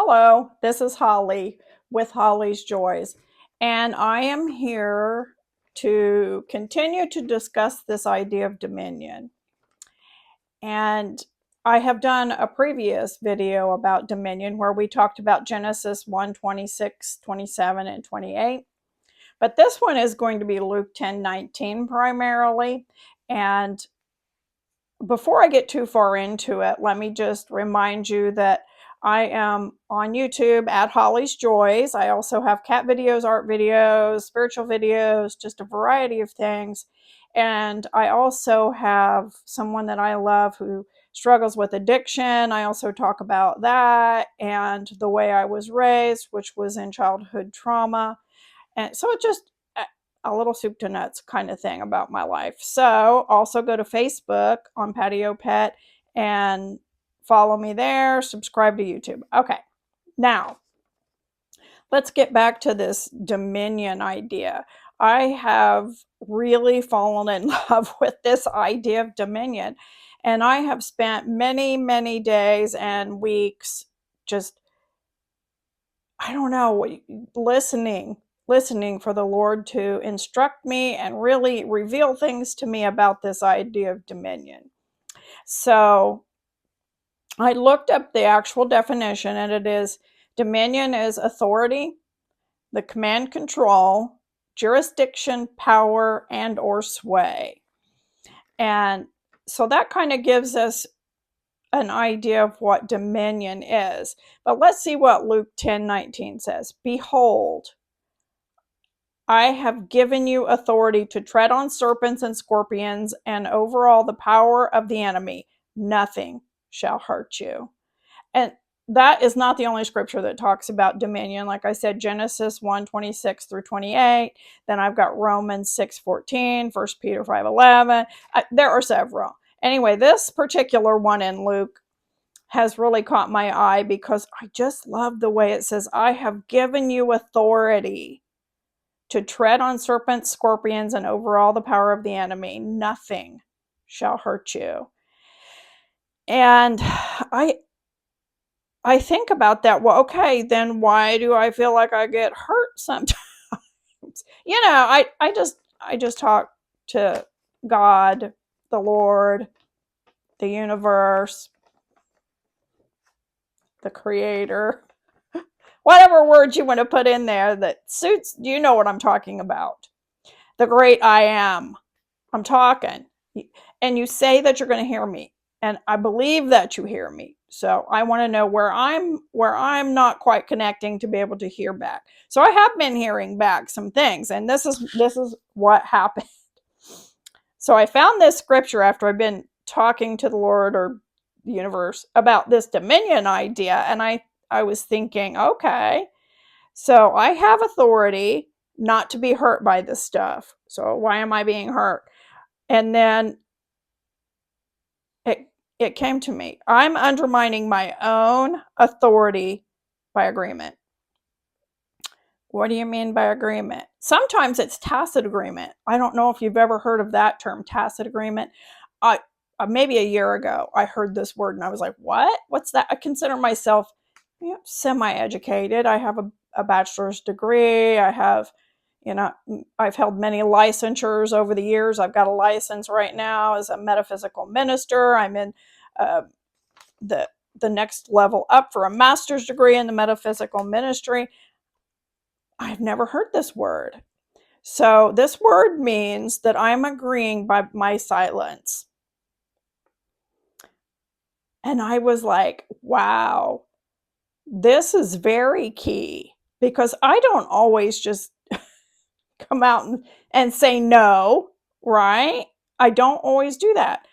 Hello, this is Holly with Holly's Joys, and I am here to continue to discuss this idea of dominion. And I have done a previous video about dominion where we talked about Genesis 1, 26, 27, and 28. But this one is going to be Luke 10:19 primarily. And before I get too far into it, let me just remind you that I am on YouTube at Holly's Joys. I also have cat videos, art videos, spiritual videos, just a variety of things. And I also have someone that I love who struggles with addiction. I also talk about that and the way I was raised, which was in childhood trauma. And so it just a little soup to nuts kind of thing about my life. So also go to Facebook on Patio Pet and follow me there, subscribe to YouTube. Okay, now let's get back to this dominion idea. I have really fallen in love with this idea of dominion, and I have spent many, many days and weeks just, I don't know, listening for the Lord to instruct me and really reveal things to me about this idea of dominion. So I looked up the actual definition, and it is dominion is authority, the command, control, jurisdiction, power, and or sway. And so that kind of gives us an idea of what dominion is. But let's see what Luke 10:19 says. Behold, I have given you authority to tread on serpents and scorpions and over all the power of the enemy. Nothing shall hurt you. And that is not the only scripture that talks about dominion. Like I said, Genesis 1:26 through 28. Then I've got Romans 6:14, 1 Peter 5:11. There are several. Anyway, this particular one in Luke has really caught my eye because I just love the way it says, I have given you authority to tread on serpents, scorpions, and over all the power of the enemy. Nothing shall hurt you. And I think about that. Well, okay, then why do I feel like I get hurt sometimes? I just talk to God, the Lord, the universe, the creator, whatever words you want to put in there that suits, you know what I'm talking about. The great I am. I'm talking. And you say that you're going to hear me. And I believe that you hear me. So I want to know where I'm not quite connecting to be able to hear back. So I have been hearing back some things, and this is what happened. So I found this scripture after I've been talking to the Lord or the universe about this dominion idea, and I was thinking, okay, so I have authority not to be hurt by this stuff. So why am I being hurt? And then it came to me. I'm undermining my own authority by agreement. What do you mean by agreement? Sometimes it's tacit agreement. I don't know if you've ever heard of that term, tacit agreement. Maybe a year ago, I heard this word and I was like, what? What's that? I consider myself semi-educated. I have a bachelor's degree. I've held many licensures over the years. I've got a license right now as a metaphysical minister. I'm in the next level up for a master's degree in the metaphysical ministry. I've never heard this word. So this word means that I'm agreeing by my silence. And I was like, wow, this is very key, because I don't always just come out and say no, right? I don't always do that.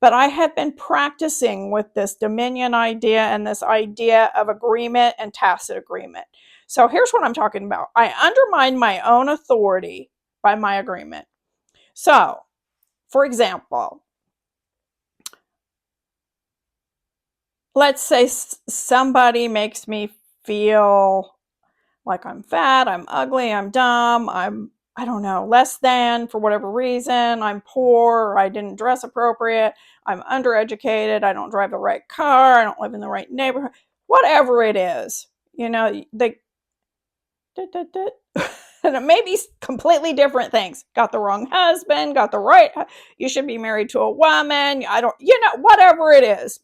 But I have been practicing with this dominion idea and this idea of agreement and tacit agreement. So here's what I'm talking about. I undermine my own authority by my agreement. So, for example, let's say somebody makes me feel like I'm fat, I'm ugly, I'm dumb, I don't know, less than for whatever reason, I'm poor, I didn't dress appropriate, I'm undereducated, I don't drive the right car, I don't live in the right neighborhood, whatever it is, they and it may be completely different things. Got the wrong husband, got the right, you should be married to a woman. I don't, whatever it is.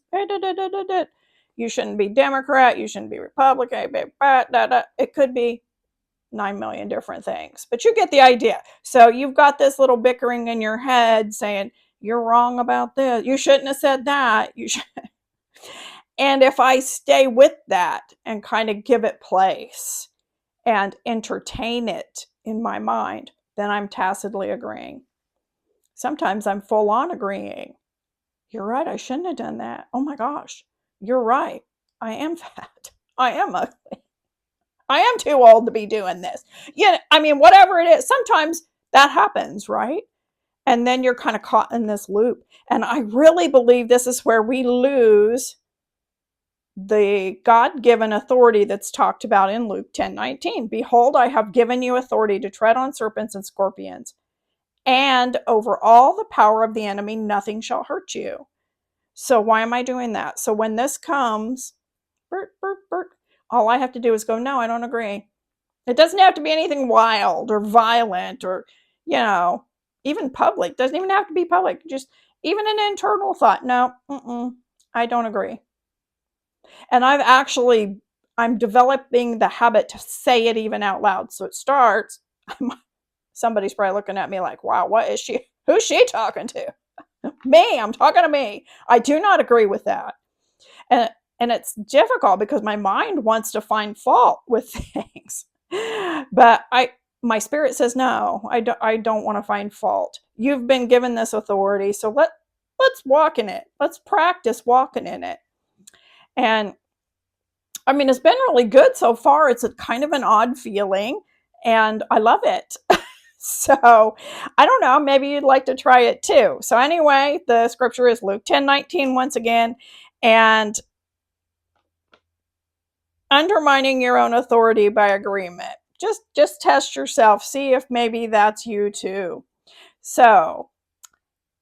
You shouldn't be Democrat, you shouldn't be Republican. It could be 9 million different things, but you get the idea. So you've got this little bickering in your head saying, you're wrong about this. You shouldn't have said that. You should. And if I stay with that and kind of give it place and entertain it in my mind, then I'm tacitly agreeing. Sometimes I'm full on agreeing. You're right, I shouldn't have done that. Oh my gosh, you're right. I am fat. I am ugly. I am too old to be doing this. Whatever it is, sometimes that happens, right? And then you're kind of caught in this loop. And I really believe this is where we lose the God-given authority that's talked about in Luke 10:19. Behold, I have given you authority to tread on serpents and scorpions, and over all the power of the enemy, nothing shall hurt you. So why am I doing that? So when this comes, all I have to do is go, no, I don't agree. It doesn't have to be anything wild or violent or, even public. It doesn't even have to be public. Just even an internal thought. No, I don't agree. And I'm developing the habit to say it even out loud. So it starts, somebody's probably looking at me like, wow, who's she talking to? Me, I'm talking to me. I do not agree with that. And it's difficult because my mind wants to find fault with things. But my spirit says, no, I don't want to find fault. You've been given this authority. So let's walk in it. Let's practice walking in it. And it's been really good so far. It's a kind of an odd feeling and I love it. So I don't know, maybe you'd like to try it too. So anyway, the scripture is Luke 10:19 once again, and undermining your own authority by agreement. Just test yourself, see if maybe that's you too. So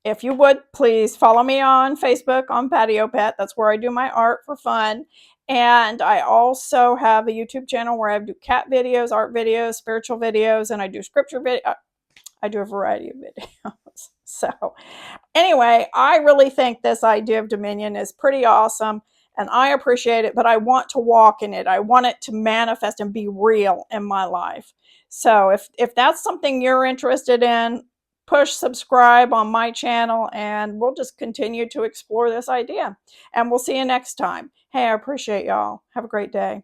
if you would, please follow me on Facebook on Patio Pet. That's where I do my art for fun. And I also have a YouTube channel where I do cat videos, art videos, spiritual videos, and I do scripture videos. I do a variety of videos. So anyway, I really think this idea of dominion is pretty awesome and I appreciate it, but I want to walk in it. I want it to manifest and be real in my life. So if that's something you're interested in, push subscribe on my channel and we'll just continue to explore this idea. And we'll see you next time. Hey, I appreciate y'all. Have a great day.